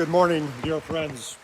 Good morning, dear friends.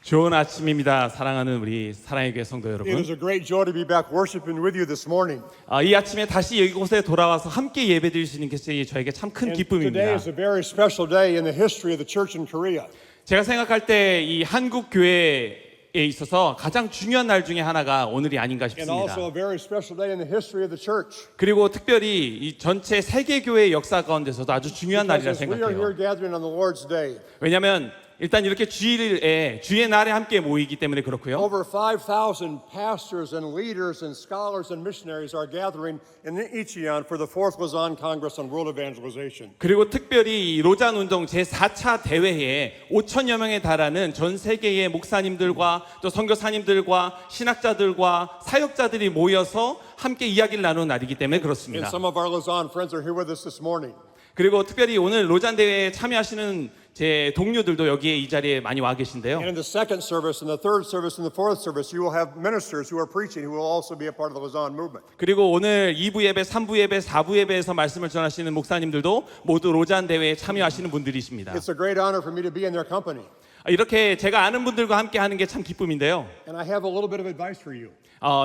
좋은 아침입니다. 사랑하는 우리 사랑의 교회 성도 It 여러분. is a great joy to be back worshiping with you this morning. 이 아침에 다시 이곳에 돌아와서 함께 예배드릴 수 있는 것이 저에게 참 큰 And today 기쁨입니다. is a very special day in the history of the church in Korea. 제가 생각할 때 이 한국 교회에 있어서 가장 중요한 날 중에 하나가 오늘이 아닌가 And 싶습니다. also a very special day in the history of the church. 그리고 특별히 이 전체 세계 교회 역사 가운데서도 아주 중요한 날이라 Because as we are here 생각해요. gathering on the Lord's day, 왜냐하면 일단 이렇게 주의 날에 함께 모이기 때문에 그렇고요. over 5,000 pastors and leaders and scholars and missionaries are gathering in Incheon for the 4th Lausanne Congress on World Evangelization. 그리고 특별히 이 로잔 운동 제4차 대회에 5천여 명에 달하는 전 세계의 목사님들과 또 선교사님들과 신학자들과 사역자들이 모여서 함께 이야기를 나누는 날이기 때문에 And 그렇습니다. some of our Lausanne friends are here with us this morning. 그리고 특별히 오늘 로잔 대회에 참여하시는 제 동료들도 여기에 이 자리에 많이 와 계신데요. And in the second service, and the third service, and the fourth service, you will have ministers who are preaching who will also be a part of the Lausanne movement. 그리고 오늘 2부 예배, 3부 예배, 4부 예배에서 말씀을 전하시는 목사님들도 모두 로잔 대회에 참여하시는 분들이십니다. It's a great honor for me to be in their company. 이렇게 제가 아는 분들과 함께 하는 게 참 기쁨인데요. And I have a little bit of advice for you.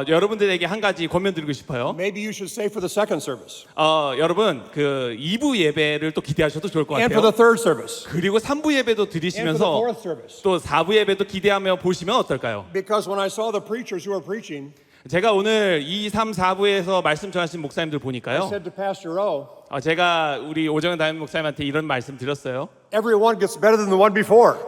여러분들에게 한 가지 권면 드리고 싶어요. Maybe you should stay for the second service 여러분 그 2부 예배를 또 기대하셔도 좋을 것 and for the 같아요. third service 그리고 3부 예배도 and for the 들으시면서 fourth service. 또 4부 예배도 기대하며 보시면 어떨까요? Because when I saw the preachers who are preaching, 제가 오늘 2, 3, 4부에서 말씀 전하신 목사님들 I 보니까요. said to Pastor O, 제가 우리 오정현 담임 목사님한테 이런 말씀 드렸어요. everyone gets better than the one before.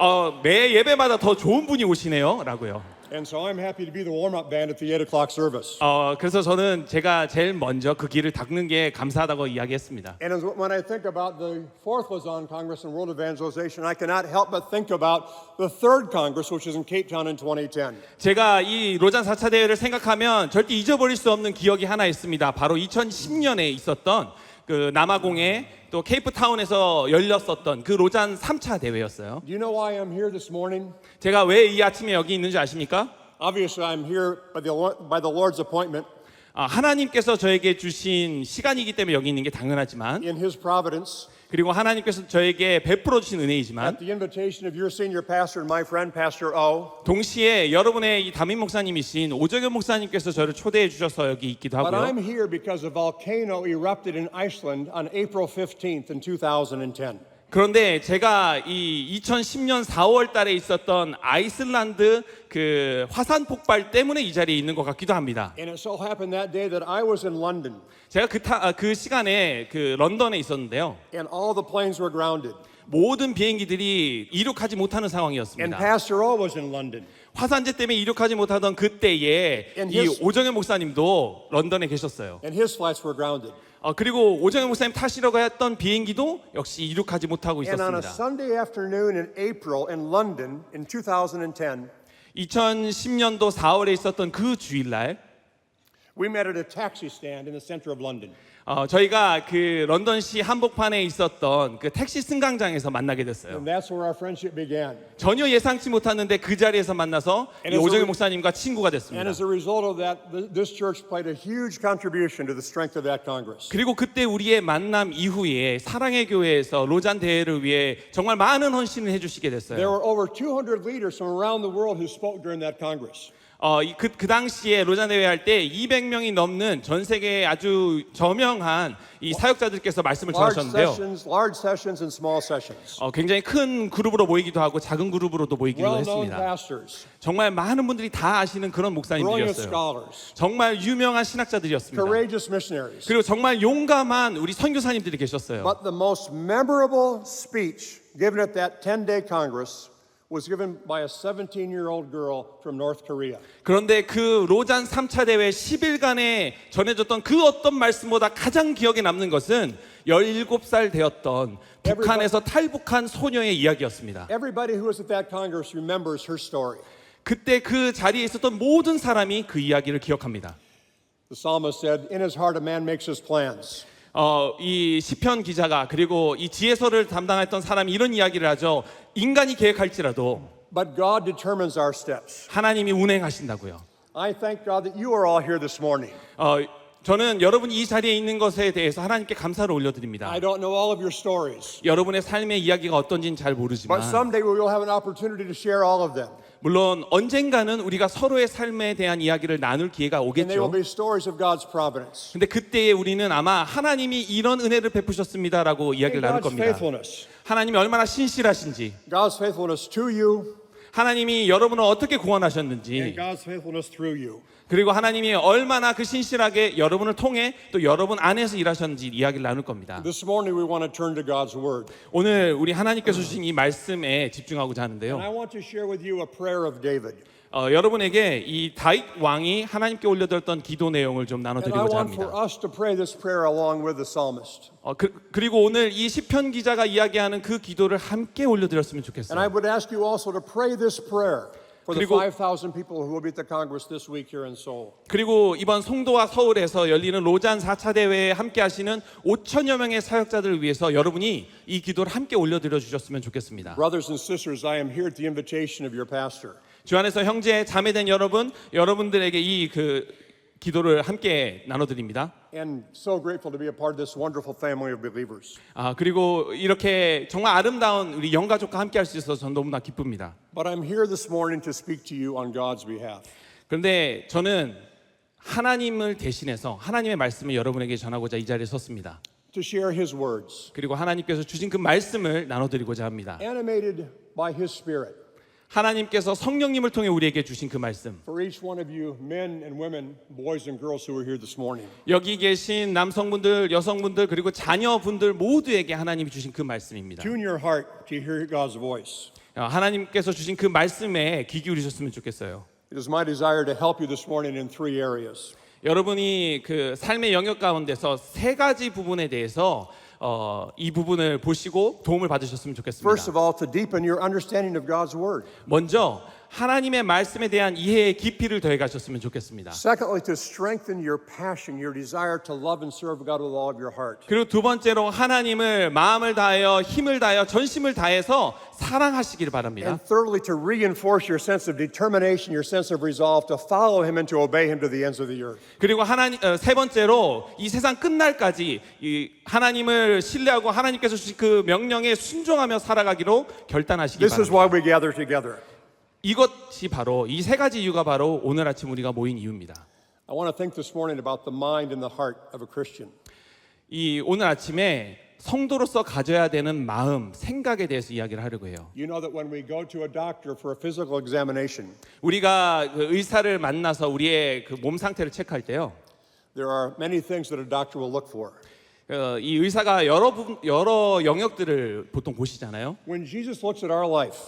매 예배마다 더 좋은 분이 오시네요. 라고요. And so I'm happy to be the warm-up band at the 8 o'clock service. 그래서 저는 제가 제일 먼저 그 길을 닦는 게 감사하다고 이야기했습니다. And when I think about the 4th Lausanne Congress on World Evangelization, I cannot help but think about the 3rd Congress, which is in Cape Town in 2010. 제가 이 로잔 4차 대회를 생각하면 절대 잊어버릴 수 없는 기억이 하나 있습니다. 바로 2010년에 있었던 그 남아공의 또 케이프타운에서 열렸었던 그 로잔 3차 대회였어요. Do you know why I'm here this morning? 제가 왜 이 아침에 여기 있는지 아십니까? Obviously, I'm here by the Lord's appointment 하나님께서 저에게 주신 시간이기 때문에 여기 있는 게 당연하지만 in His providence. 그리고 하나님께서 저에게 베풀어 주신 은혜이지만 At the invitation of your senior pastor and my friend, Pastor O. 동시에 여러분의 이 담임 목사님이신 오정현 목사님께서 저를 초대해 주셔서 여기 있기도 But 하고요. I'm here because a volcano erupted in Iceland on April 15th in 2010. 그런데 제가 이 2010년 4월 달에 있었던 아이슬란드 그 화산 폭발 때문에 이 자리에 있는 것 같기도 합니다. And it so happened that day that I was in London 제가 그 시간에 그 런던에 있었는데요. and all the planes were grounded. 모든 비행기들이 이륙하지 못하는 And 상황이었습니다. Pastor O was in London. 화산재 때문에 이륙하지 못하던 그때에 And 이 his- 오정현 목사님도 런던에 계셨어요. And his flights were grounded. 그리고 오정현 목사님 타시려고 했던 비행기도 역시 이륙하지 못하고 And on a 있었습니다. Sunday afternoon in April in London in 2010, 2010년도 4월에 있었던 그 주일날 we met at a taxi stand in the center of London. 저희가 그 런던시 한복판에 있었던 그 택시 승강장에서 만나게 됐어요. And that's where our friendship began. 전혀 예상치 못했는데 그 자리에서 만나서 And 이 as a 오정현 re- 목사님과 친구가 And 됐습니다. as a result of that, this church played a huge contribution to the strength of that Congress. 그리고 그때 우리의 만남 이후에 사랑의 교회에서 로잔 대회를 위해 정말 많은 헌신을 해주시게 There 됐어요. were over 200 leaders from around the world who spoke during that Congress. 그 당시에 로잔 대회 할 때 200명이 넘는 전 세계의 아주 저명한 이 사역자들께서 말씀을 전하셨는데요. Large sessions and small sessions. 굉장히 큰 그룹으로 모이기도 하고 작은 그룹으로도 모이기도 Well-known 했습니다. pastors, 정말 많은 분들이 다 아시는 그런 brilliant 목사님들이었어요. scholars, 정말 유명한 신학자들이었습니다. courageous missionaries. 그리고 정말 용감한 우리 선교사님들이 계셨어요. But the most memorable speech given at that 10-day Congress was given by a 17-year-old girl from North Korea. 그런데 그 로잔 3차 대회 10일간에 전해졌던 그 어떤 말씀보다 가장 기억에 남는 것은 17살 되었던 북한에서 탈북한 소녀의 이야기였습니다. Everybody who was at that Congress remembers her story. 그때 그 자리에 있었던 모든 사람이 그 이야기를 기억합니다. The psalmist said, "In his heart a man makes his plans." 이 시편 기자가 그리고 이 지혜서를 담당했던 사람이 이런 이야기를 하죠. 인간이 계획할지라도 But God determines our steps. 하나님이 운행하신다고요. I thank God that you are all here this morning. 저는 여러분이 이 자리에 있는 것에 대해서 하나님께 감사를 올려드립니다. I don't know all of your stories, 여러분의 삶의 이야기가 어떤지는 잘 but 모르지만 someday we will have an opportunity to share all of them. 물론 언젠가는 우리가 서로의 삶에 대한 이야기를 나눌 기회가 And they will 오겠죠. be stories of God's providence, 근데 그때에 우리는 아마 하나님이 이런 은혜를 베푸셨습니다라고 이야기를 나눌 God's 겁니다. faithfulness, 하나님이 얼마나 신실하신지, God's faithfulness to you, 하나님이 여러분을 어떻게 and 구원하셨는지, God's faithfulness through you. 그리고 하나님이 얼마나 그 신실하게 여러분을 통해 또 여러분 안에서 일하셨는지 이야기를 나눌 겁니다. This morning we want to turn to God's word. 오늘 우리 하나님께서 주신 이 말씀에 집중하고자 And I 하는데요. want to share with you a prayer of David. 여러분에게 이 다윗 왕이 하나님께 올려드렸던 기도 내용을 좀 And I 나눠드리고자 want for 합니다. us to pray this prayer along with the psalmist. 그리고 오늘 이 시편 기자가 이야기하는 그 기도를 함께 올려드렸으면 And I 좋겠어요. would ask you also to pray this prayer for the 그리고- 5,000 people who will be at the Congress this week here in Seoul. 그리고 이번 송도와 서울에서 열리는 로잔 4차 대회에 함께 하시는 5천여 명의 사역자들을 위해서 여러분이 이 기도를 함께 올려드려 주셨으면 좋겠습니다. Brothers and sisters, I am here at the invitation of your pastor. 주 안에서 형제 자매된 여러분들에게 이 기도를 함께 나눠드립니다. And so grateful to be a part of this wonderful family of believers. 그리고 이렇게 정말 아름다운 우리 영가족과 함께 할 수 있어서 전 너무나 기쁩니다. But I'm here this morning to speak to you on God's behalf. 그런데 저는 하나님을 대신해서 하나님의 말씀을 여러분에게 전하고자 이 자리에 섰습니다. To share his words, 그리고 하나님께서 주신 그 말씀을 나눠드리고자 합니다. animated by his spirit. 하나님께서 성령님을 통해 우리에게 주신 그 말씀, For each one of you, men and women, boys and girls who are here this morning. 여기 계신 남성분들, 여성분들 그리고 자녀분들 모두에게 하나님이 주신 그 말씀입니다. Tune your heart to hear God's voice. 하나님께서 주신 그 말씀에 귀 기울이셨으면 좋겠어요. It is my desire to help you this morning in 3 areas. 여러분이 그 삶의 영역 가운데서 3가지 부분에 대해서 이 부분을 보시고 도움을 받으셨으면 First 좋겠습니다. of all, to deepen your understanding of God's word. 먼저 하나님의 말씀에 대한 이해의 깊이를 더해 가셨으면 좋겠습니다. Secondly, to strengthen your passion, your desire to love and serve God with all of your heart. 그리고 두 번째로 하나님을 마음을 다하여 힘을 다하여 전심을 다해서 사랑하시기를 바랍니다. And thirdly, to reinforce your sense of determination, your sense of resolve to follow him and to obey him to the ends of the earth. 그리고 세 번째로 이 세상 끝날까지 이 하나님을 신뢰하고 하나님께서 주신 그 명령에 순종하며 살아가기로 결단하시기 This is 바랍니다. why we gather together. 이것이 바로 이 3가지 이유가 바로 오늘 아침 우리가 모인 이유입니다. I want to think this morning about the mind and the heart of a Christian. 이 오늘 아침에 성도로서 가져야 되는 마음, 생각에 대해서 이야기를 하려고 해요. You know that when we go to a doctor for a physical examination, 우리가 그 의사를 만나서 우리의 그 몸 상태를 체크할 때요. there are many things that a doctor will look for. 이 의사가 여러 영역들을 보통 보시잖아요. When Jesus looks at our life,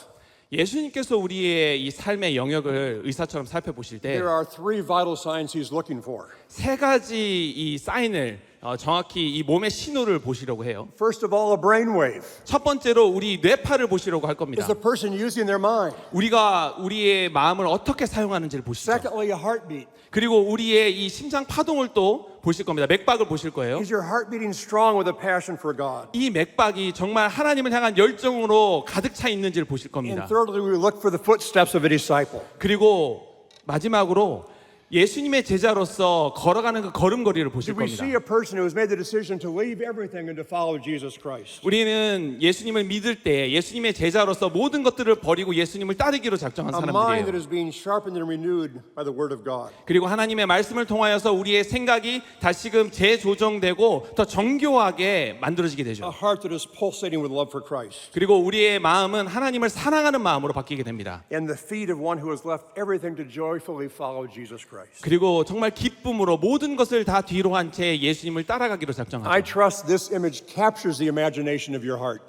예수님께서 우리의 이 삶의 영역을 의사처럼 살펴보실 때 there are 3 vital signs he's looking for. 3가지 이 사인을 정확히 이 몸의 신호를 보시려고 해요. First of all, a brainwave. 첫 번째로 우리 뇌파를 보시려고 할 겁니다. Is the person using their mind? 우리가 우리의 마음을 어떻게 사용하는지를 보시죠. Secondly, a heartbeat. 그리고 우리의 이 심장 파동을 또 보실 겁니다. 맥박을 보실 거예요. Is your heart beating strong with a passion for God? 이 맥박이 정말 하나님을 향한 열정으로 가득 차 있는지를 보실 And 겁니다. thirdly, we look for the footsteps of a disciple. 그리고 마지막으로 예수님의 제자로서 걸어가는 그 걸음걸이를 보실 Do we 겁니다. see a person who has made the decision to leave everything and to follow Jesus Christ? 우리는 예수님을 믿을 때 예수님의 제자로서 모든 것들을 버리고 예수님을 따르기로 작정한 A mind that 사람들이에요. is being sharpened and renewed by the Word of God. 그리고 하나님의 말씀을 통하여서 우리의 생각이 다시금 재조정되고 더 정교하게 만들어지게 A 되죠. heart that is pulsating with love for Christ. 그리고 우리의 마음은 하나님을 사랑하는 마음으로 바뀌게 됩니다. And the feet of one who has left everything to joyfully follow Jesus Christ. 그리고 정말 기쁨으로 모든 것을 다 뒤로 한 채 예수님을 따라가기로 I 작정하죠. trust this image captures the imagination of your heart.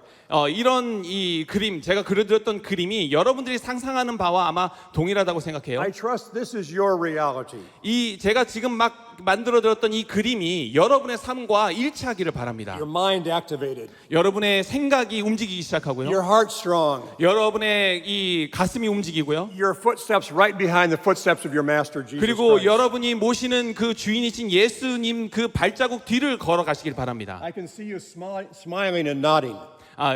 이런 이 그림, 제가 그려드렸던 그림이 여러분들이 상상하는 바와 아마 동일하다고 생각해요. I trust this is your reality. 이 제가 지금 막 만들어드렸던 이 그림이 여러분의 삶과 일치하기를 바랍니다. Your mind activated. 여러분의 생각이 움직이기 시작하고요. Your heart strong. 여러분의 이 가슴이 움직이고요. Your footsteps right behind the footsteps of your master Jesus 그리고 Christ. 여러분이 모시는 그 주인이신 예수님 그 발자국 뒤를 걸어가시길 바랍니다. I can see you smiling and nodding.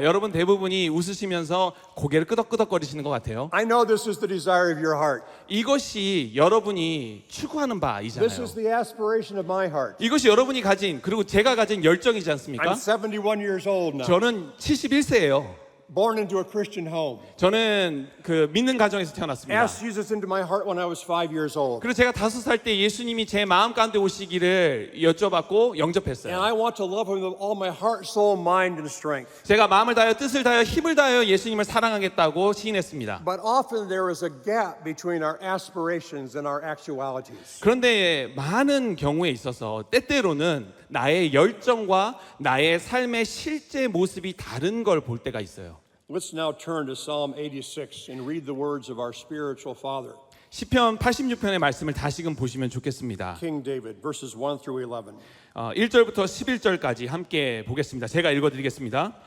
여러분 대부분이 웃으시면서 고개를 끄덕끄덕거리시는 것 같아요. I know this is the desire of your heart. 이것이 여러분이 추구하는 This 바이잖아요. is the aspiration of my heart. 이것이 여러분이 가진 그리고 제가 가진 열정이지 않습니까? I'm 71 years old now, 저는 71세예요. born into a Christian home. 저는 그 믿는 가정에서 태어났습니다. Asked Jesus into my heart when I was 5 years old. 그리고 제가 5살 때 예수님이 제 마음 가운데 오시기를 여쭤봤고 And 영접했어요. I want to love him with all my heart, soul, mind, and strength. 제가 마음을 다하여 뜻을 다하여 힘을 다하여 예수님을 사랑하겠다고 시인했습니다. But often there is a gap between our aspirations and our actualities. 그런데 많은 경우에 있어서 때때로는 나의 열정과 나의 삶의 실제 모습이 다른 걸 볼 때가 있어요. Let's now turn to Psalm 86 and read the words of our spiritual father, 시편 86편의 말씀을 다시금 보시면 좋겠습니다. King David, verses 1 through 11. 1절부터 11절까지 함께 보겠습니다. 제가 읽어드리겠습니다.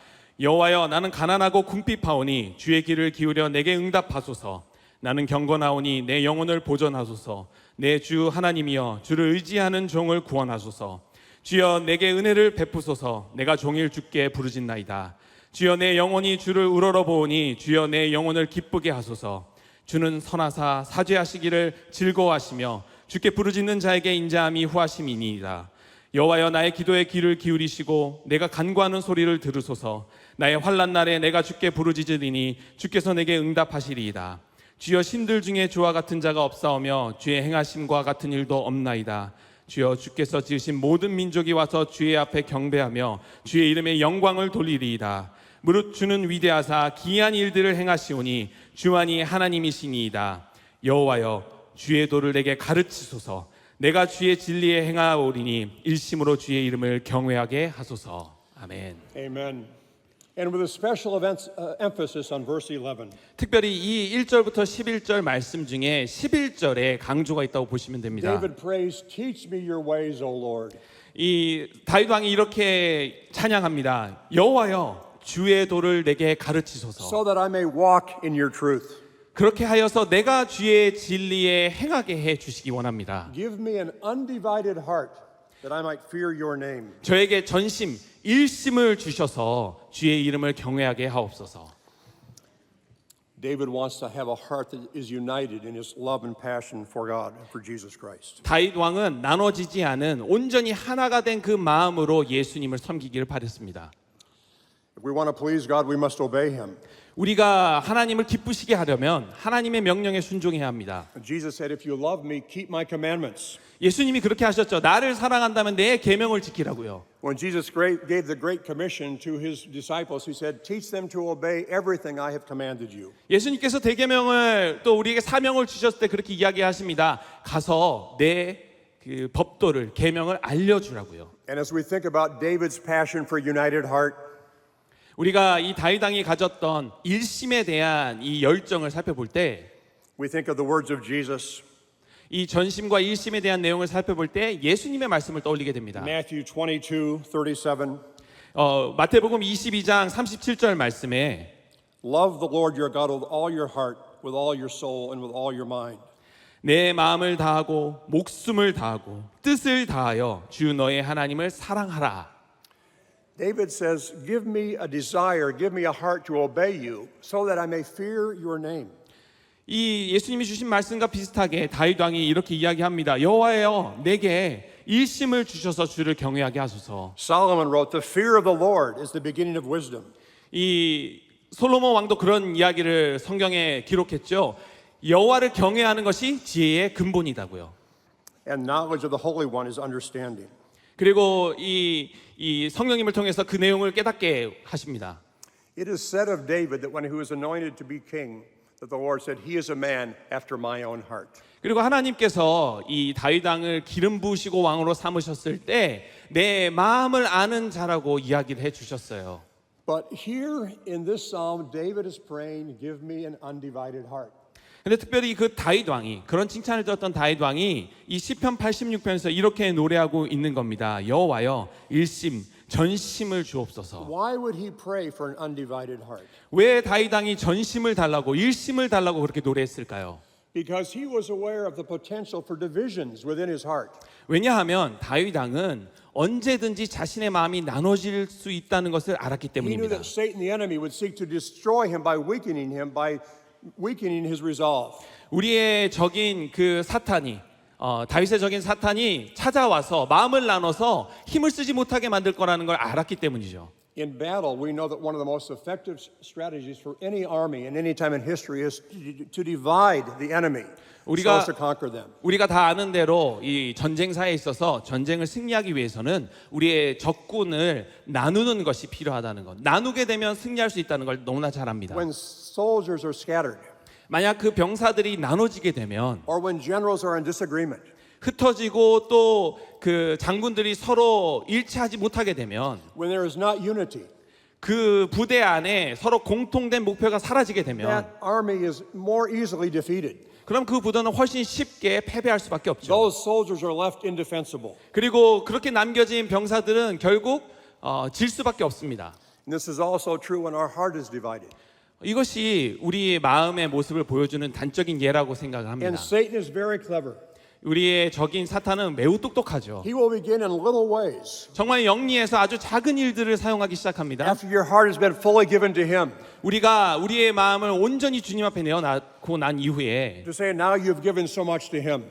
여호와여, 나는 가난하고 궁핍하오니 주의 귀를 기울여 내게 응답하소서. 나는 경건하오니 내 영혼을 보존하소서. 내 주 하나님이여, 주를 의지하는 종을 구원하소서. 주여, 내게 은혜를 베푸소서. 내가 종일 주께 부르짖나이다. 주여, 내 영혼이 주를 우러러보오니 주여, 내 영혼을 기쁘게 하소서. 주는 선하사 사죄하시기를 즐거워하시며 주께 부르짖는 자에게 인자함이 후하심이니이다. 여호와여, 나의 기도에 귀를 기울이시고 내가 간구하는 소리를 들으소서. 나의 환난 날에 내가 주께 부르짖으리니 주께서 내게 응답하시리이다. 주여, 신들 중에 주와 같은 자가 없사오며 주의 행하심과 같은 일도 없나이다. 주여, 주께서 지으신 모든 민족이 와서 주의 앞에 경배하며 주의 이름에 영광을 돌리리이다. 무릇 주는 위대하사 기이한 일들을 행하시오니 주만이 하나님이시니이다. 여호와여, 주의 도를 내게 가르치소서. 내가 주의 진리에 행하오리니 일심으로 주의 이름을 경외하게 하소서. 아멘. Amen. And with a special emphasis on verse 11. 특별히 이 1절부터 11절 말씀 중에 11절에 강조가 있다고 보시면 됩니다. David prays, teach me your ways, O Lord. 이 다윗 왕이 이렇게 찬양합니다. 여호와여, 주의 도를 내게 가르치소서. so that I may walk in your truth. 그렇게 하여서 내가 주의 진리에 행하게 해 주시기 원합니다. Give me an undivided heart that I might fear your name. 저에게 전심, 일심을 주셔서 주의 이름을 경외하게 하옵소서. David wants to have a heart that is united in his love and passion for God and for Jesus Christ. 다윗 왕은 나눠지지 않은 온전히 하나가 된 그 마음으로 예수님을 섬기기를 바랬습니다. If we want to please God, we must obey him. 우리가 하나님을 기쁘시게 하려면 하나님의 명령에 순종해야 합니다. Jesus said, if you love me, keep my commandments. 예수님이 그렇게 하셨죠. 나를 사랑한다면 내 계명을 지키라고요. When Jesus gave the Great Commission to his disciples, he said, teach them to obey everything I have commanded you. 예수님께서 대계명을 또 우리에게 사명을 주셨을 때 그렇게 이야기하십니다. 가서 내 그 법도를 계명을 알려주라고요. And as we think about David's passion for united heart, 우리가 이 다윗 왕이 가졌던 일심에 대한 이 열정을 살펴볼 때, we think of the words of Jesus. 이 전심과 일심에 대한 내용을 살펴볼 때 예수님의 말씀을 떠올리게 됩니다. Matthew 22:37. 마태복음 22장 37절 말씀에 Love the Lord your God with all your heart, with all your soul, and with all your mind. 내 마음을 다하고 목숨을 다하고 뜻을 다하여 주 너의 하나님을 사랑하라. David says, give me a desire, give me a heart to obey you, so that I may fear your name. 이 예수님이 주신 말씀과 비슷하게 다윗 왕이 이렇게 이야기합니다. 여호와여, 내게 일심을 주셔서 주를 경외하게 하소서. Solomon wrote, the fear of the Lord is the beginning of wisdom. 이 솔로몬 왕도 그런 이야기를 성경에 기록했죠. 여호와를 경외하는 것이 지혜의 근본이다고요. And knowledge of the Holy One is understanding. 그리고 이 성령님을 통해서 그 내용을 깨닫게 하십니다. It is said of David that when he was anointed to be king, that the Lord said, he is a man after my own heart. 그리고 하나님께서 이 다윗 왕을 기름 부으시고 왕으로 삼으셨을 때 내 마음을 아는 자라고 이야기를 해 주셨어요. But here in this psalm, David is praying, give me an undivided heart. 근데 특별히 그 다윗 왕이, 그런 칭찬을 들었던 다윗 왕이 이 시편 86편에서 이렇게 노래하고 있는 겁니다. 여호와여, 일심, 전심을 주옵소서. Why would he pray for an undivided heart? 왜 다윗 왕이 전심을 달라고 일심을 달라고 그렇게 노래했을까요? because he was aware of the potential for divisions within his heart. 왜냐하면 다윗 왕은 언제든지 자신의 마음이 나눠질 수 있다는 것을 알았기 He knew 때문입니다. that Satan, the enemy, would seek to destroy him by weakening his resolve. 우리의 적인 그 사탄이 다윗의 적인 사탄이 찾아와서 마음을 나눠서 힘을 쓰지 못하게 만들 거라는 걸 알았기 때문이죠. In battle, we know that one of the most effective strategies for any army in any time in history is to divide the enemy so as to conquer them. 우리가 다 아는 대로 이 전쟁사에 있어서 전쟁을 승리하기 위해서는 우리의 적군을 나누는 것이 필요하다는 것. 나누게 되면 승리할 수 있다는 걸 너무나 잘 압니다. When soldiers are scattered, 만약 그 병사들이 나눠지게 되면 or when generals are in disagreement, 흩어지고 또 그 장군들이 서로 일치하지 못하게 되면 when there is not unity, 그 부대 안에 서로 공통된 목표가 사라지게 되면 that army is more easily defeated. 그럼 그 부대는 훨씬 쉽게 패배할 수밖에 없죠. Those soldiers are left indefensible. 그리고 그렇게 남겨진 병사들은 결국 질 수밖에 없습니다. And this is also true when our heart is divided. 이것이 우리의 마음의 모습을 보여주는 단적인 예라고 생각을 합니다. And Satan is very clever. 우리의 적인 사탄은 매우 똑똑하죠. He will begin in little ways. 정말 영리해서 아주 작은 일들을 사용하기 시작합니다. After your heart has been fully given to him, 우리가 우리의 마음을 온전히 주님 앞에 내어놓고 난 이후에 to say, now you've given so much to him.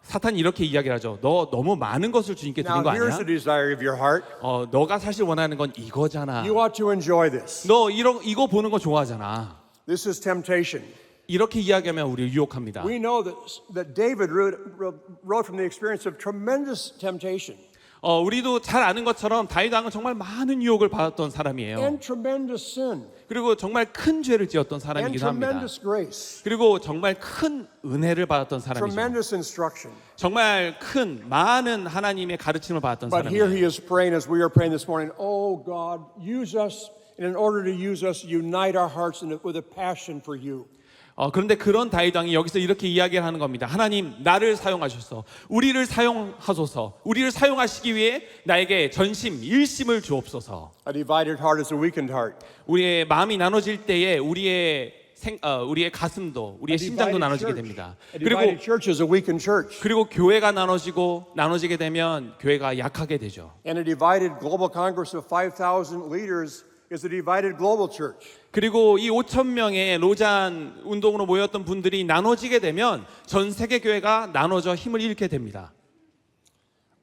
사탄이 이렇게 이야기를 하죠. 너 너무 많은 것을 주님께 드린 Now 거 here's 아니야? the desire of your heart. 너가 사실 원하는 건 이거잖아. You ought to enjoy this. 너 이거 보는 거 좋아하잖아. This is temptation. 이렇게 이야기하면 우리를 유혹합니다. We know that David wrote from the experience of tremendous temptation 우리도 잘 아는 것처럼 다윗 왕은 정말 많은 유혹을 받았던 사람이에요. and tremendous sin 그리고 정말 큰 죄를 지었던 and 사람이기도 합니다. tremendous grace, 그리고 정말 큰 은혜를 받았던 사람이죠. tremendous instruction. 정말 큰 많은 하나님의 가르침을 받았던 But here 사람이에요. he is praying as we are praying this morning, oh God, use us, and in order to use us, unite our hearts with a passion for you. 그런데 그런 다윗 왕이 여기서 이렇게 이야기를 하는 겁니다. 하나님 나를 사용하셔서 우리를 사용하소서. 우리를 사용하시기 위해 나에게 전심 일심을 주옵소서. A divided heart is a weakened heart. 우리의 마음이 나눠질 때에 우리의 가슴도 우리의 심장도 나눠지게 됩니다. A divided church is a weakened church. 그리고 교회가 나눠지게 되면 교회가 약하게 되죠. And a divided global congress of 5,000 leaders is a divided global church. 그리고 이 5천 명의 로잔 운동으로 모였던 분들이 나눠지게 되면 전 세계 교회가 나눠져 힘을 잃게 됩니다.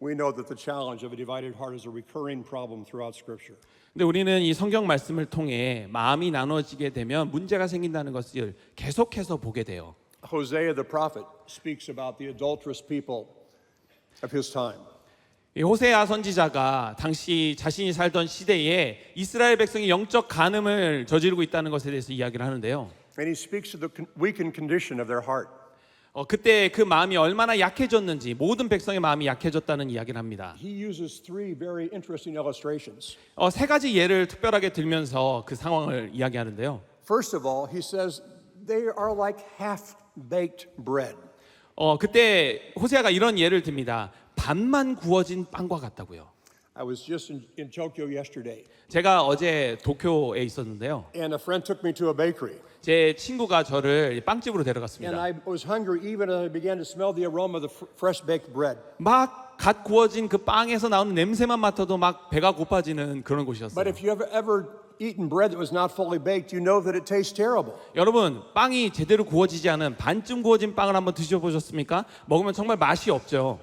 We know that the challenge of a divided heart is a recurring problem throughout Scripture. 근데 우리는 이 성경 말씀을 통해 마음이 나눠지게 되면 문제가 생긴다는 것을 계속해서 보게 돼요. Hosea the prophet speaks about the adulterous people of his time. 이 호세아 선지자가 당시 자신이 살던 시대에 이스라엘 백성이 영적 간음을 저지르고 있다는 것에 대해서 이야기를 하는데요. And he speaks of the weakened condition of their heart. 그때 그 마음이 얼마나 약해졌는지 모든 백성의 마음이 약해졌다는 이야기를 합니다. He uses three very interesting illustrations. 세 가지 예를 특별하게 들면서 그 상황을 이야기하는데요. First of all, he says they are like half-baked bread. 그때 호세아가 이런 예를 듭니다. 반만 구워진 빵과 같다고요. I was just in Tokyo yesterday, 제가 어제 도쿄에 있었는데요. and a friend took me to a bakery. 제 친구가 저를 빵집으로 And 데려갔습니다. I was hungry even as I began to smell the aroma of the fresh baked bread. 막 갓 구워진 그 빵에서 나오는 냄새만 맡아도 막 배가 고파지는 그런 But 곳이었어요. if you have ever eaten bread that was not fully baked, you know that it tastes terrible. 여러분, 빵이 제대로 구워지지 않은 반쯤 구워진 빵을 한번 드셔보셨습니까? 먹으면 정말 맛이 없죠.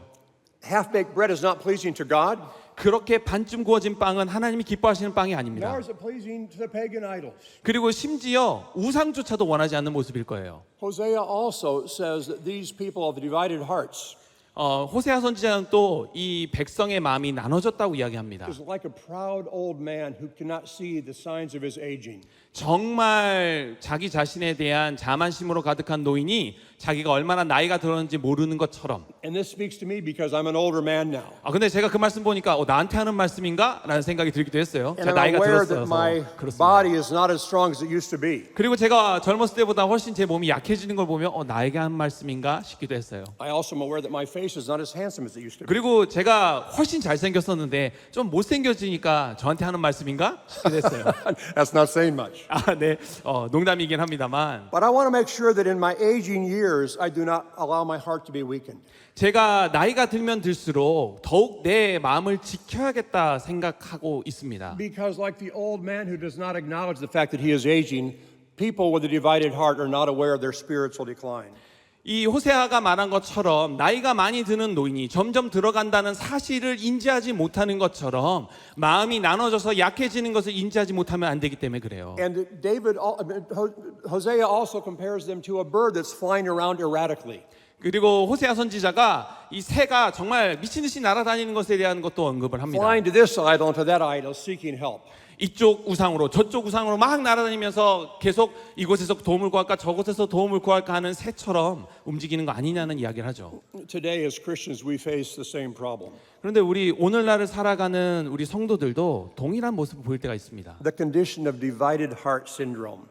Half-baked bread is not pleasing to God, 그렇게 반쯤 구워진 빵은 하나님이 기뻐하시는 빵이 아닙니다. nor is it pleasing to the pagan idols. 그리고 심지어 우상조차도 원하지 않는 모습일 거예요. Hosea also says that these people of the divided hearts 호세아 선지자는 또 이 백성의 마음이 나눠졌다고 이야기합니다. is like a proud old man who cannot see the signs of his aging. 정말 자기 자신에 대한 자만심으로 가득한 노인이 자기가 얼마나 나이가 들었는지 모르는 것처럼. And this speaks to me because I'm an older man now. 근데 제가 그 말씀 보니까 나한테 하는 말씀인가? 라는 생각이 들기도 했어요. And 제가 I'm 나이가 aware 들었어서 that my 그렇습니다. body is not as strong as it used to be. 그리고 제가 젊었을 때보다 훨씬 제 몸이 약해지는 걸 보면 나에게 한 말씀인가 싶기도 했어요. I also am aware that my face is not as handsome as it used to be. 그리고 제가 훨씬 잘생겼었는데 좀 못생겨지니까 저한테 하는 말씀인가 싶기도 했어요. That's not saying much. 네, 농담이긴 합니다만 But I want to make sure that in my aging years, I do not allow my heart to be weakened. 제가 나이가 들면 들수록 더욱 내 마음을 지켜야겠다 생각하고 있습니다. Because like the old man who does not acknowledge the fact that he is aging, people with a divided heart are not aware of their spiritual decline. 이 호세아가 말한 것처럼 나이가 많이 드는 노인이 점점 들어간다는 사실을 인지하지 못하는 것처럼 마음이 나눠져서 약해지는 것을 인지하지 못하면 안 되기 때문에 그래요. And Hosea also compares them to a bird that's flying around erratically. 그리고 호세아 선지자가 이 새가 정말 미친 듯이 날아다니는 것에 대한 것도 언급을 합니다. Flying to this idol and to that idol, seeking help. 이쪽 우상으로 저쪽 우상으로 막 날아다니면서 계속 이곳에서 도움을 구할까 저곳에서 도움을 구할까 하는 새처럼 움직이는 거 아니냐는 이야기를 하죠. Today as Christians we face the same problem. 그런데 우리 오늘날을 살아가는 우리 성도들도 동일한 모습을 보일 때가 있습니다. The condition of divided heart syndrome.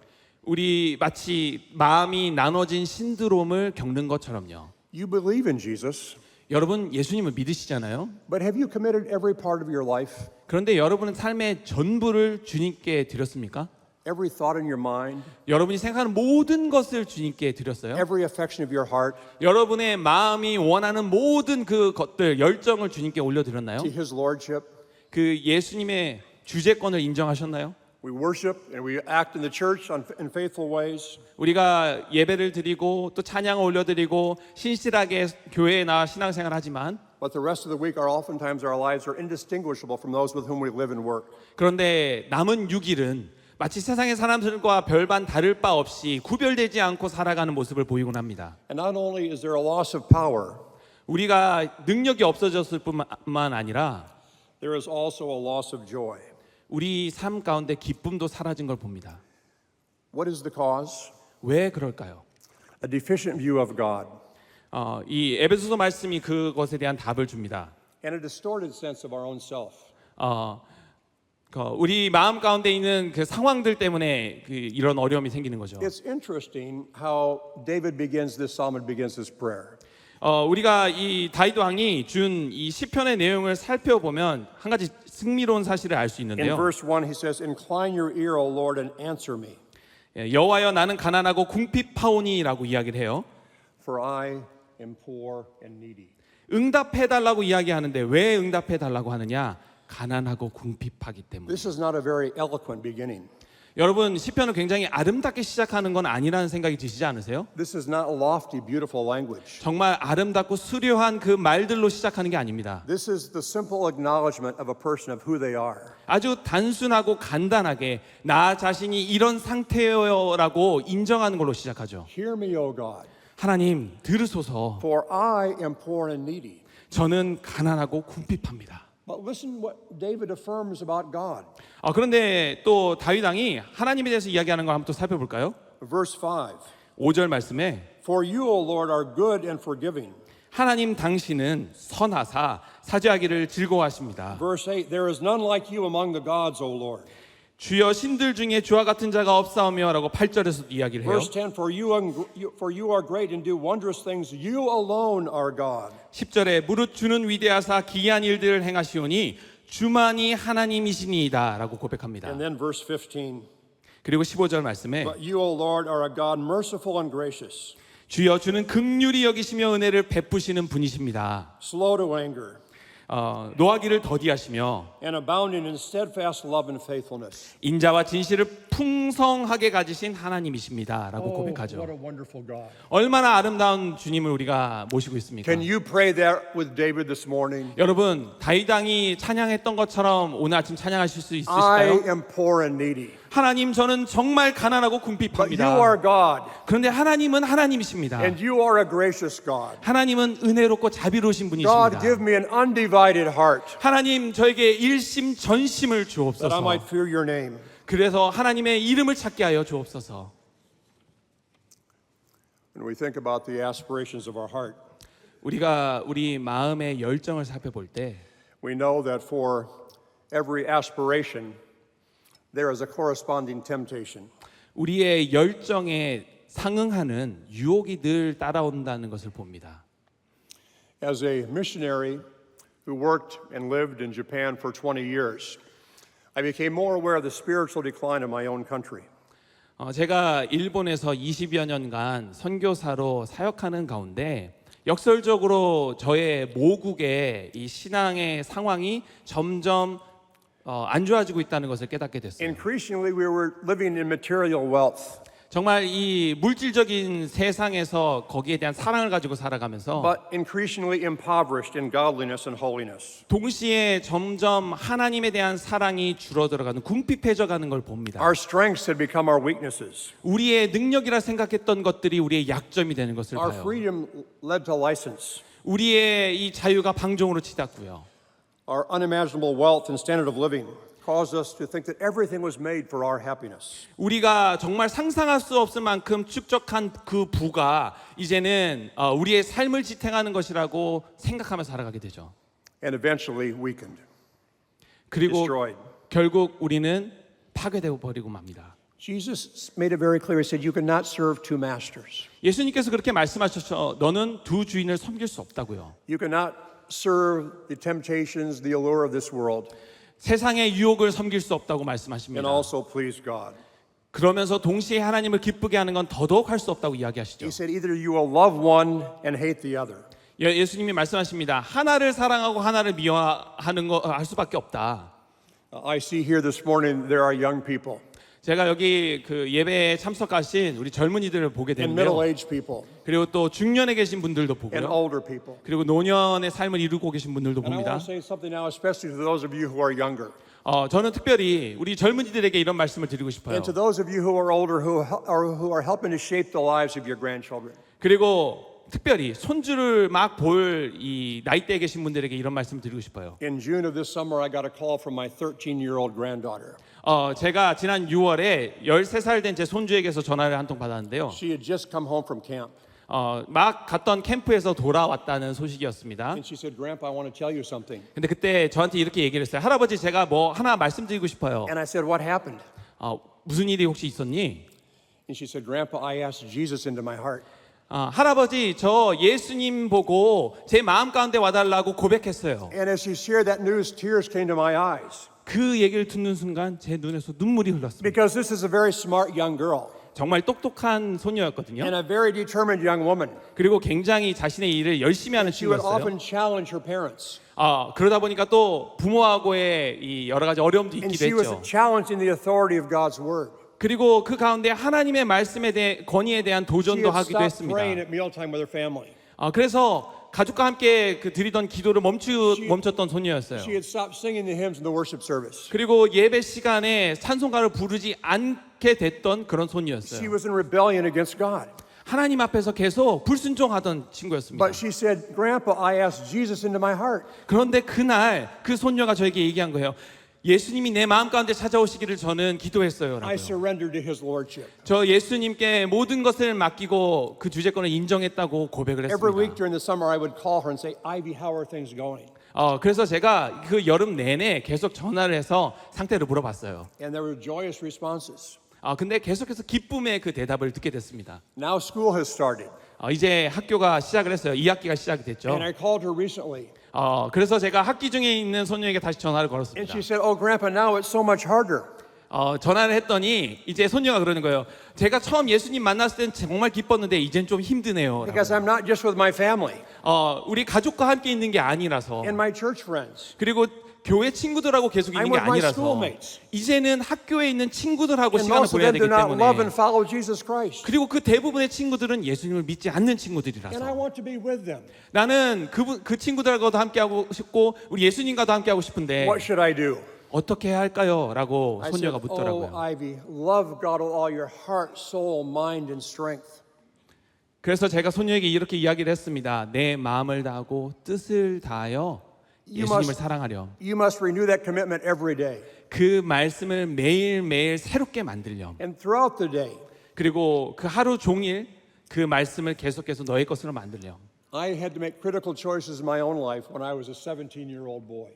우리 마치 마음이 나눠진 신드롬을 겪는 것처럼요. You believe in Jesus, 여러분 예수님을 믿으시잖아요. but have you committed every part of your life, 그런데 여러분은 삶의 전부를 주님께 드렸습니까? every thought in your mind, 여러분이 생각하는 모든 것을 주님께 드렸어요? every affection of your heart 여러분의 마음이 원하는 모든 그 것들 열정을 주님께 올려드렸나요? to His Lordship? 그 예수님의 주재권을 인정하셨나요? We worship and we act in the church in faithful ways. 우리가 예배를 드리고 또 찬양을 올려드리고 신실하게 교회에 나와 신앙생활을 하지만 But the rest of the week, oftentimes our lives are indistinguishable from those with whom we live and work. 그런데 남은 6일은 마치 세상의 사람들과 별반 다를 바 없이 구별되지 않고 살아가는 모습을 보이곤 합니다. And not only is there a loss of power, 우리가 능력이 없어졌을 뿐만 아니라 there is also a loss of joy. 우리 삶 가운데 기쁨도 사라진 걸 봅니다. What is the cause? 왜 그럴까요? A deficient view of God 이 에베소서 말씀이 그것에 대한 답을 줍니다. and a distorted sense of our own self. 우리 마음 가운데 있는 그 상황들 때문에 이런 어려움이 생기는 거죠. It's interesting how David begins this psalm and begins this prayer. 우리가 이 다윗 왕이 준 이 시편의 내용을 살펴보면 한 가지 흥미로운 사실을 알 수 In 있는데요. verse 1, he says, Incline your ear, O Lord, and answer me, 여호와여 나는 가난하고 궁핍하오니라고 이야기를 해요. for I am poor and needy. 응답해달라고 이야기하는데 왜 응답해달라고 하느냐? 가난하고 궁핍하기 때문에. This is not a very eloquent beginning. 여러분 시편은 굉장히 아름답게 시작하는 건 아니라는 생각이 드시지 않으세요? This is not lofty, beautiful language. 정말 아름답고 수려한 그 말들로 시작하는 게 아닙니다. This is the simple acknowledgement of a person of who they are. 아주 단순하고 간단하게 나 자신이 이런 상태여라고 인정하는 걸로 시작하죠. Hear me, O God, 하나님 들으소서. for I am poor and needy. 저는 가난하고 궁핍합니다. But listen what David affirms about God. 그런데 또 다윗 왕이 하나님에 대해서 이야기하는 걸 한번 또 살펴볼까요? Verse 5, 5절 말씀에 For you, O Lord, are good and forgiving. 하나님 당신은 선하사 사죄하기를 즐거워하십니다. Verse 8, There is none like you among the gods, O Lord. 주여 신들 중에 주와 같은 자가 없사오며라고 8절에서 이야기를 해요. Verse 10, For you are great and do wondrous things. You alone are God. 10절에 무릇 주는 위대하사 기이한 일들을 행하시오니 주만이 하나님이시니이다라고 고백합니다. And then verse 15, 그리고 15절 말씀에 But you, O Lord, are a God merciful and gracious, 주여 주는 긍휼히 여기시며 은혜를 베푸시는 분이십니다. slow to anger, 노하기를 더디하시며 and abounding in steadfast love and faithfulness. 인자와 진실을 풍성하게 가지신 하나님이십니다라고 What 고백하죠. a wonderful God. 얼마나 아름다운 주님을 우리가 모시고 있습니까? Can you pray that with David this morning? 여러분 다윗 왕이 찬양했던 것처럼 오늘 아침 찬양하실 수 I 있으실까요? am poor and needy, 하나님 저는 정말 가난하고 but you 궁핍합니다. are God, 그런데 하나님은 하나님이십니다. and you are a gracious God. 하나님은 은혜롭고 자비로우신 God, 분이십니다. give me an undivided heart, 하나님 저에게 일심 전심을 that I 주옵소서. might fear your name. 그래서 하나님의 이름을 찾게 하여 주옵소서. When we think about the aspirations of our heart, 우리가 우리 마음의 열정을 살펴볼 때 we know that for every aspiration, there is a corresponding temptation. 우리의 열정에 상응하는 유혹이 늘 따라온다는 것을 봅니다. As a missionary who worked and lived in Japan for 20 years, I became more aware of the spiritual decline of my own country. 제가 일본에서 20여 년간 선교사로 사역하는 가운데 역설적으로 저의 모국의 이 신앙의 상황이 점점 안 좋아지고 있다는 것을 깨닫게 됐어요. Increasingly, we were living in material wealth, 정말 이 물질적인 세상에서 거기에 대한 사랑을 가지고 살아가면서 but increasingly impoverished in godliness and holiness. 동시에 점점 하나님에 대한 사랑이 줄어들어가는 궁핍해져가는 걸 봅니다. Our strengths had become our weaknesses. 우리의 능력이라 생각했던 것들이 우리의 약점이 되는 것을 Our 봐요. freedom led to license. 우리의 이 자유가 방종으로 치닫고요. Our unimaginable wealth and standard of living caused us to think that everything was made for our happiness. 우리가 정말 상상할 수 없을 만큼 축적한 그 부가 이제는 우리의 삶을 지탱하는 것이라고 생각하며 살아가게 되죠. And eventually weakened, 그리고 destroyed. 결국 우리는 파괴되어 버리고 맙니다. Jesus made it very clear. He said, you cannot serve two masters. 예수님께서 그렇게 말씀하셨죠. 너는 두 주인을 섬길 수 없다고요. You cannot serve the temptations, the allure of this world, 세상의 유혹을 섬길 수 없다고 말씀하십니다. and also please God. 그러면서 동시에 하나님을 기쁘게 하는 건 더더욱 할 수 없다고 이야기하시죠. He said, either you will love one and hate the other. 예수님이 말씀하십니다. 하나를 사랑하고 하나를 미워하는 거 할 수밖에 없다. I see here this morning there are young people 제가 여기 그 예배에 참석하신 우리 젊은이들을 보게 and 되는데요. middle-aged people 그리고 또 중년에 계신 분들도 and 보고요. older people. 그리고 노년의 삶을 이루고 계신 분들도 And I 봅니다. want to say something now, especially to those of you who are younger, 저는 특별히 우리 젊은이들에게 이런 말씀을 드리고 싶어요. and to those of you who are older who are helping to shape the lives of your grandchildren. 그리고 특별히 손주를 막 볼 이 나이대에 계신 분들에게 이런 말씀을 드리고 싶어요. In June of this summer, I got a call from my 13-year-old granddaughter. 제가 지난 6월에 13살 된 제 손주에게서 전화를 한 통 받았는데요. She had just come home from camp, 막 갔던 캠프에서 돌아왔다는 소식이었습니다. and she said, Grandpa, I want to tell you something. 근데 그때 저한테 이렇게 얘기를 했어요. 할아버지, 제가 뭐 하나 말씀드리고 싶어요. And I said, what happened? 무슨 일이 혹시 있었니? And she said, Grandpa, I asked Jesus into my heart. 할아버지, 저 예수님 보고 제 마음 가운데 와달라고 고백했어요. And as she shared that news, tears came to my eyes. 그 얘기를 듣는 순간 제 눈에서 눈물이 흘렀습니다. Because this is a very smart young girl 정말 똑똑한 소녀였거든요. and a very determined young woman. 그리고 굉장히 자신의 일을 열심히 하는 She would 친구였어요. often challenge her parents. 그러다 보니까 또 부모하고의 이 여러 가지 어려움도 And 있기도 she was 했죠. challenging the authority of God's word. 그리고 그 가운데 하나님의 말씀에 대해 권위에 대한 She 도전도 had 하기도 stopped praying 했습니다. at mealtime with her family. 그래서 가족과 함께 그 드리던 기도를 멈췄던 소녀였어요. She had stopped singing the hymns in the worship service. 그리고 예배 시간에 찬송가를 부르지 않게 됐던 그런 She 소녀였어요. was in rebellion against God. 하나님 앞에서 계속 불순종하던 친구였습니다. But she said, Grandpa, I asked Jesus into my heart. 그런데 그날 그 소녀가 저에게 얘기한 거예요. 예수님이 내 마음 가운데 찾아오시기를 저는 기도했어요. I 라고요. surrendered to his lordship. 저 예수님께 모든 것을 맡기고 그 주제권을 인정했다고 고백을 Every week 했습니다. during the summer, I would call her and say, Ivy, how are things going? 그래서 제가 그 여름 내내 계속 전화를 해서 상태를 물어봤어요. And there were joyous responses. 근데 계속해서 기쁨의 그 대답을 듣게 됐습니다. Now school has started. 이제 학교가 시작을 했어요. 2학기가 시작이 됐죠. And I called her recently. 그래서 제가 학기 중에 있는 소녀에게 다시 전화를 And 걸었습니다. she said, oh, Grandpa, now it's so much harder. 전화를 했더니 이제 소녀가 그러는 거예요. 제가 처음 예수님 만났을 땐 정말 기뻤는데 이젠 좀 힘드네요. Because I'm not just with my family 우리 가족과 함께 있는 게 아니라서 and my church friends. 그리고 교회 친구들하고 계속 있는 I'm 게 with my 아니라서 schoolmates. 이제는 학교에 있는 친구들하고 And 시간을 most of 보내야 them 되기 do not love 때문에 and follow Jesus Christ. 그리고 그 대부분의 친구들은 예수님을 믿지 않는 And I 친구들이라서 want to be with them. 나는 그 친구들하고도 함께 하고 싶고 우리 예수님과도 함께 하고 싶은데 What should I do? 어떻게 해야 할까요? 라고 I said, 소녀가 oh, 묻더라고요. Ivy, love God with all your heart, soul, mind, and strength. 그래서 제가 소녀에게 이렇게 이야기를 했습니다. 내 마음을 다하고 뜻을 다하여 예수님을 사랑하렴. You must renew that commitment every day. 그 말씀을 매일매일 새롭게 만들렴. And throughout the day, 그리고 그 하루 종일 그 말씀을 계속해서 너의 것으로 만들려. I had to make critical choices in my own life when I was a 17-year-old boy.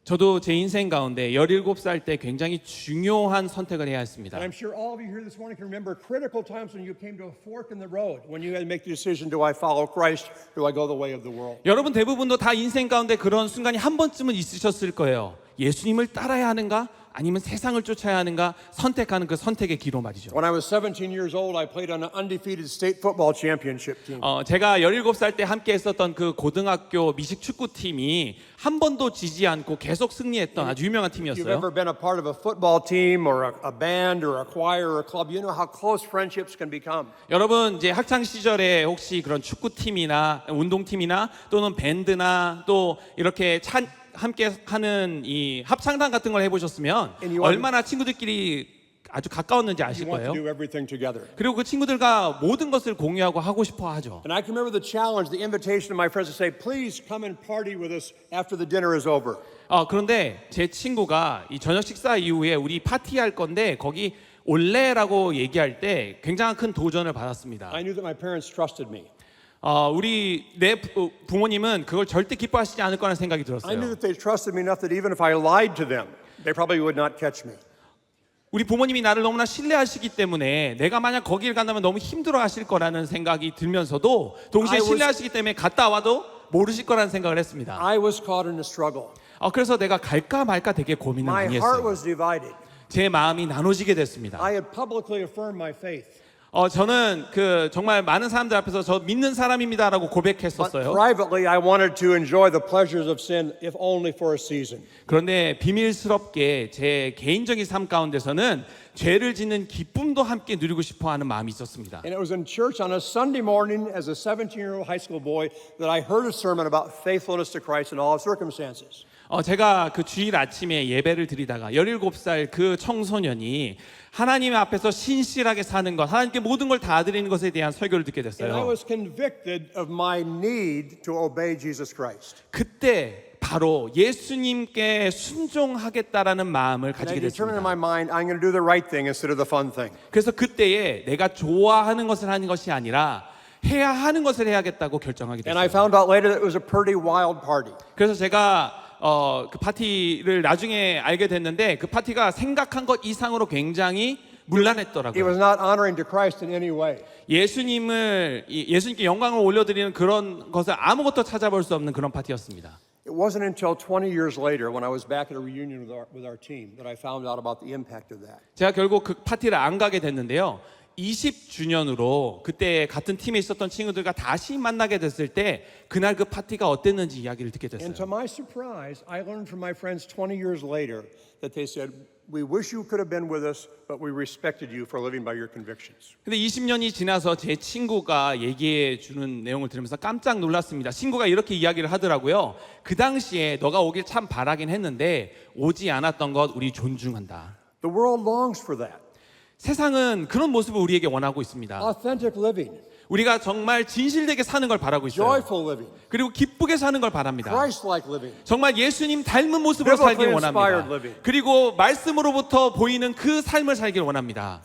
저도 제 인생 가운데 17살 때 굉장히 중요한 선택을 해야 했습니다. And I'm sure all of you here this morning can remember critical times when you came to a fork in the road, when you had to make the decision, do I follow Christ, do I go the way of the world? 여러분 대부분도 다 인생 가운데 그런 순간이 한 번쯤은 있으셨을 거예요. 예수님을 따라야 하는가? 아니면 세상을 쫓아야 하는가? 선택하는 그 선택의 기로 말이죠. When I was 17 years old, I played on an undefeated state football championship team. 제가 17살 때 함께 했었던 그 고등학교 미식 축구팀이 한 번도 지지 않고 계속 승리했던 아주 유명한 If you've 팀이었어요. ever been a part of a football team or a band or a choir or a club, you know how close friendships can become. 여러분 이제 학창 시절에 혹시 그런 축구팀이나 운동팀이나 또는 밴드나 또 이렇게 함께 하는 이 합창단 같은 걸 해보셨으면 And you 얼마나 친구들끼리 아주 가까웠는지 아실 You want to 거예요. do everything together. 그리고 그 친구들과 모든 것을 공유하고 하고 싶어 하죠. And I can remember the challenge, the invitation of my friends to say, please come and party with us after the dinner is over. 그런데 제 친구가 이 저녁 식사 이후에 우리 파티할 건데 거기 올래라고 얘기할 때 굉장히 큰 도전을 받았습니다. I knew that my parents trusted me. 내 부모님은 그걸 절대 기뻐하시지 않을 거라는 생각이 I knew 들었어요. that they trusted me enough that even if I lied to them, they probably would not catch me. 우리 부모님이 나를 너무나 신뢰하시기 때문에 내가 만약 거길 간다면 너무 힘들어하실 거라는 생각이 들면서도 동시에 신뢰하시기 때문에 갔다 와도 모르실 거라는 생각을 했습니다. I was caught in a struggle. 그래서 내가 갈까 말까 되게 고민을 My 많이 heart 했어요. was divided. 제 마음이 나눠지게 됐습니다. I had publicly affirmed my faith. 저는 그 정말 많은 사람들 앞에서 저 믿는 사람입니다라고 But 고백했었어요. privately, I wanted to enjoy the pleasures of sin, if only for a season. 그런데 비밀스럽게 제 개인적인 삶 가운데서는 죄를 짓는 기쁨도 함께 누리고 싶어하는 마음이 있었습니다. And it was in church on a Sunday morning as a 17-year-old high school boy that I heard a sermon about faithfulness to Christ in all circumstances. 제가 그 주일 아침에 예배를 드리다가 17살 그 청소년이 하나님 앞에서 신실하게 사는 것, 하나님께 모든 걸 다 드리는 것에 대한 설교를 듣게 And I 됐어요. was convicted of my need to obey Jesus Christ. 그때 바로 예수님께 순종하겠다라는 마음을 And I 가지게 determined in 됐습니다. my mind, I'm going to do the right thing instead of the fun thing. 그래서 그때에 내가 좋아하는 것을 하는 것이 아니라 해야 하는 것을 해야겠다고 결정하게 And I 됐어요. found out later that it was a pretty wild party. 그래서 제가 그 파티를 나중에 알게 됐는데 그 파티가 생각한 것 이상으로 굉장히 It 문란했더라고요. was not honoring to Christ in any way. 예수님께 영광을 올려드리는 그런 것을 아무것도 찾아볼 수 없는 그런 파티였습니다. It wasn't until 20 years later when I was back at a reunion with our team that I found out about the impact of that. 제가 결국 그 파티를 안 가게 됐는데요. 20주년으로 그때 같은 팀에 있었던 친구들과 다시 만나게 됐을 때 그날 그 파티가 어땠는지 이야기를 듣게 And 됐어요. to my surprise, I learned from my friends 20 years later that they said, we wish you could have been with us, but we respected you for living by your convictions. 근데 20년이 지나서 제 친구가 얘기해 주는 내용을 들으면서 깜짝 놀랐습니다. 친구가 이렇게 이야기를 하더라고요. 그 당시에 너가 오길 참 바라긴 했는데 오지 않았던 것 우리 존중한다. The world longs for that. 세상은 그런 모습을 우리에게 원하고 있습니다. Authentic living, 우리가 정말 진실되게 사는 걸 바라고 있어요. joyful living, 그리고 기쁘게 사는 걸 바랍니다. Christ-like living. 정말 예수님 닮은 모습으로 Biblically 살길 원합니다. inspired living. 그리고 말씀으로부터 보이는 그 삶을 살길 원합니다.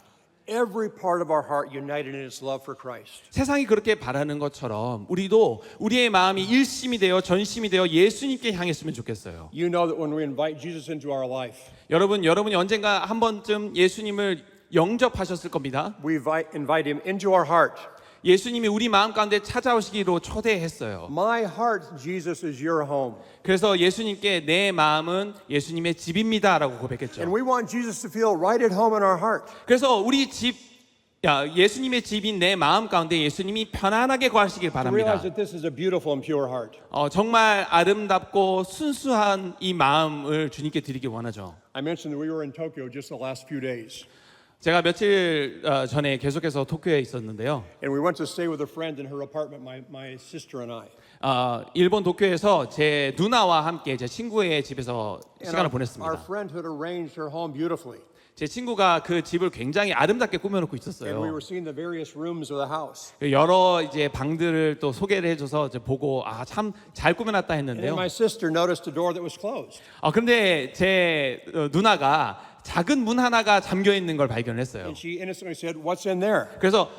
Every part of our heart united in its love for Christ. 세상이 그렇게 바라는 것처럼 우리도 우리의 마음이 일심이 되어 전심이 되어 예수님께 향했으면 좋겠어요. You know that when we invite Jesus into our life, 여러분이 언젠가 한 번쯤 예수님을 영접하셨을 겁니다. we invite him into our heart. 예수님이 우리 마음 가운데 찾아오시기로 초대했어요. My heart, Jesus, is your home. 그래서 예수님께 내 마음은 예수님의 집입니다라고 고백했죠. And we want Jesus to feel right at home in our heart. 그래서 우리 예수님의 집인 내 마음 가운데 예수님이 편안하게 거하시길 To 바랍니다. realize that this is a beautiful and pure heart. 정말 아름답고 순수한 이 마음을 주님께 드리길 원하죠. I mentioned that we were in Tokyo just the last few days. 제가 며칠 전에 계속해서 도쿄에 있었는데요. And we went to stay with a friend in her apartment, my sister and I. 일본 도쿄에서 제 누나와 함께 제 친구의 집에서 시간을 Our 보냈습니다. friend had arranged her home beautifully. 제 친구가 그 집을 굉장히 아름답게 꾸며놓고 And we 있었어요. were seeing the various rooms of the house. 여러 이제 방들을 또 소개를 해줘서 이제 보고 참 잘 꾸며놨다 And then 했는데요. my sister noticed a door that was closed. 근데 제 누나가 작은 문 하나가 잠겨 있는 걸 발견했어요. And she innocently said, "What's in there?" 그래서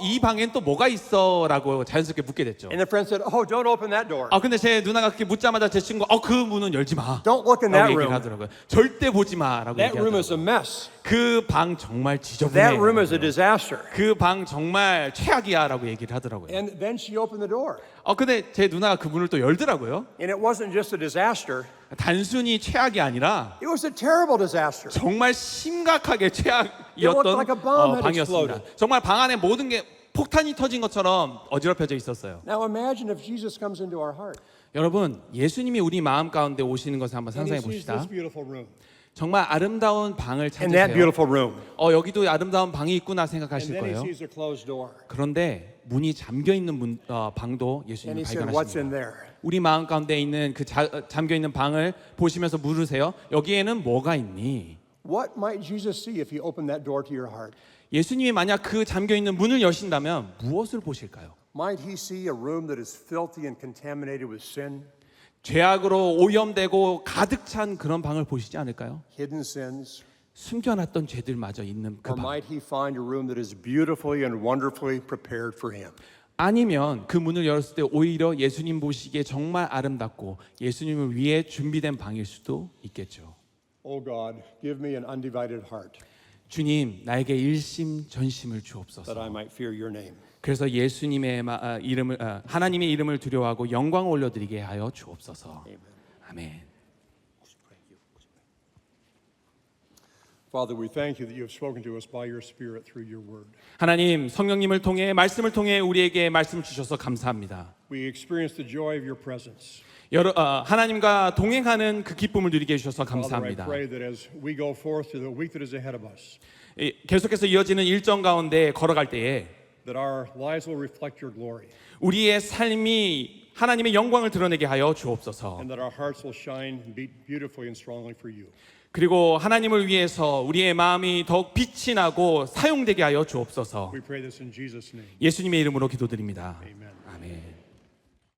이 방엔 또 뭐가 있어라고 자연스럽게 묻게 됐죠. And the friend said, "Oh, don't open that door. 근데 제 누나가 그렇게 묻자마자 제 친구가 그 문은 열지 마. Don't look in 라고 that 얘기를 room. 하더라고요. 절대 보지 마라고 That room is 얘기하더라고요. a mess. 그 방 정말 That room is a 지저분해. disaster." 그 방 정말 최악이야라고 얘기를 하더라고요. And then she opened the door. 근데 제 누나가 그 문을 또 열더라고요. And it wasn't just a disaster. 단순히 최악이 아니라 It was a terrible disaster. 정말 심각하게 It looked 최악이었던 like a bomb had 방이었습니다. exploded. 정말 방 안에 모든 게 폭탄이 터진 것처럼 어지럽혀져 있었어요. Now imagine if Jesus comes into our heart 여러분, 예수님이 우리 마음 가운데 오시는 것을 한번 and he 상상해 sees 봅시다. this beautiful room. 정말 아름다운 방을 And that 찾으세요. beautiful room. 여기도 아름다운 방이 있구나 And 생각하실 then he 거예요. sees a closed door. 그런데 문이 잠겨 있는 방도 And 예수님이 he said, "What's in 발견하십니다. there?" 우리 마음 가운데 있는 그 잠겨 있는 방을 보시면서 물으세요. 여기에는 뭐가 있니? What might Jesus see if he opened that door to your heart? 예수님이 만약 그 잠겨 있는 문을 여신다면 무엇을 보실까요? Might he see a room that is filthy and contaminated with sin, 죄악으로 오염되고 가득 찬 그런 방을 보시지 않을까요? hidden sins? 숨겨놨던 죄들마저 있는 그 Or 방. might he find a room that is beautifully and wonderfully prepared for him? 아니면 그 문을 열었을 때 오히려 예수님 보시기에 정말 아름답고 예수님을 위해 준비된 방일 수도 있겠죠. Oh God, give me an undivided heart 주님, 나에게 일심전심을 that I 주옵소서. might fear your name. 그래서 예수님의 이름을 하나님의 이름을 두려워하고 영광을 올려드리게 하여 주옵소서. 아멘. Father, we thank you that you have spoken to us by your Spirit through your word. 하나님, 성령님을 통해 말씀을 통해 우리에게 말씀 주셔서 감사합니다. We experience the joy of your presence. 하나님과 동행하는 그 기쁨을 누리게 해주셔서 Father, I 감사합니다. pray that as we go forth to the week that is ahead of us, 계속해서 이어지는 일정 가운데 걸어갈 때에 that our lives will reflect your glory 우리의 삶이 하나님의 영광을 드러내게 하여 주옵소서. and that our hearts will shine and beat beautifully and strongly for you. 그리고 하나님을 위해서 우리의 마음이 더욱 빛이 나고 사용되게 하여 주옵소서. We pray this in Jesus' name. 예수님의 이름으로 기도드립니다. Amen.